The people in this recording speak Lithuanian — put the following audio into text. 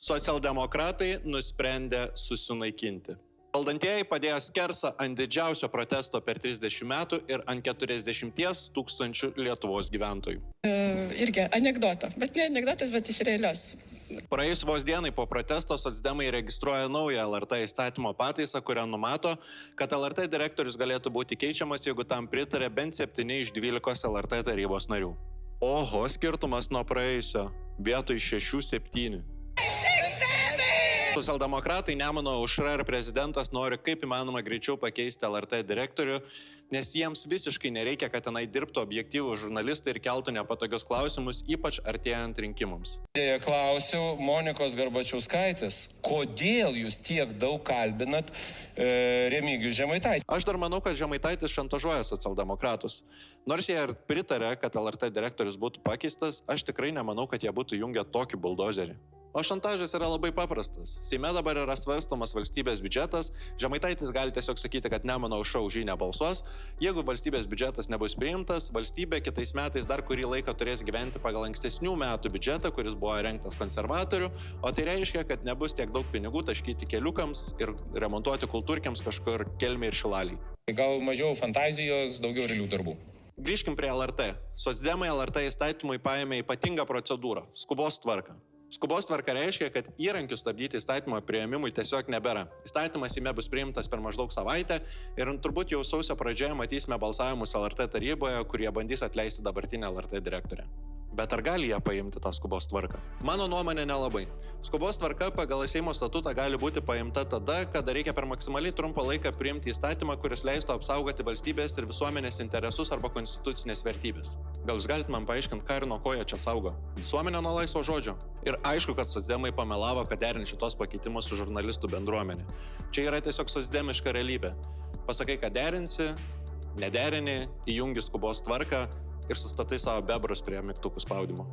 Socialdemokratai nusprendė susinaikinti. Valdantieji padėjo skersą ant didžiausio protesto per 30 metų ir ant 40 tūkstančių Lietuvos gyventojų. Irgi anekdotą, bet ne anekdotas, bet iš realios. Praėjus vos dienai po protesto socdemai registruoja naują LRT įstatymo pataisą, kurią numato, kad LRT direktorius galėtų būti keičiamas, jeigu tam pritarė bent 7 iš 12 LRT tarybos narių. Oho, skirtumas nuo praėjusio, vietoj 6-7. Socialdemokratai, Nemuno aušra ir prezidentas nori kaip įmanoma greičiau pakeisti LRT direktorių, nes jiems visiškai nereikia, kad tenai dirbtų objektyvų žurnalistai ir keltų nepatogius klausimus, ypač artėjant rinkimams. Klausiau Monikos Garbačiauskaitės, kodėl jūs tiek daug kalbinat Remigijų Žemaitaitį? Aš dar manau, kad Žemaitaitis šantažuoja socialdemokratus. Nors jie ir pritarė, kad LRT direktorius būtų pakeistas, aš tikrai nemanau, kad jie būtų jungę tokį buldozerį. O šantažas yra labai paprastas. Seime dabar yra svarstomas valstybės biudžetas, Žemaitaitis gali tiesiog sakyti, kad Nemuno aušra už jį nebalsuos. Jeigu valstybės biudžetas nebus priimtas, valstybė kitais metais dar kurį laiką turės gyventi pagal ankstesnių metų biudžetą, kuris buvo rengtas konservatorių, o tai reiškia, kad nebus tiek daug pinigų taškyti keliukams ir remontuoti kultūrkiams kažkur Kelmėj ir Šilalėj. Gal mažiau fantazijos, daugiau realių darbų. Grįžkim prie LRT. Socdemai LRT įstatymui paėmė ypatingą procedūrą – skubos tvarką. Skubos tvarka reiškia, kad įrankių stabdyti įstatymo priėmimui tiesiog nebėra. Įstatymas Seime bus priimtas per maždaug savaitę ir turbūt jau sausio pradžioje matysime balsavimus LRT taryboje, kurie bandys atleisti dabartinę LRT direktorę. Bet ar gali jie paimti tą skubos tvarką? Mano nuomonė nelabai. Skubos tvarka pagal Seimo statutą gali būti paimta tada, kada reikia per maksimaliai trumpą laiką priimti įstatymą, kuris leistų apsaugoti valstybės ir visuomenės interesus arba konstitucinės vertybės. Gal jūs galite man paaiškinti, ką ir nuo ko jie čia saugo? Visuomenė nuo laisvo žodžio. Ir aišku, kad socdemai pamelavo, kad derint šitos pakeitimus su žurnalistų bendruomenė. Čia yra tiesiog socdemiška realybė. Pasakai, kad derinsi, nederini, įjungi skubos tvarką ir sustatai savo bebrus prie mygtukų spaudimo.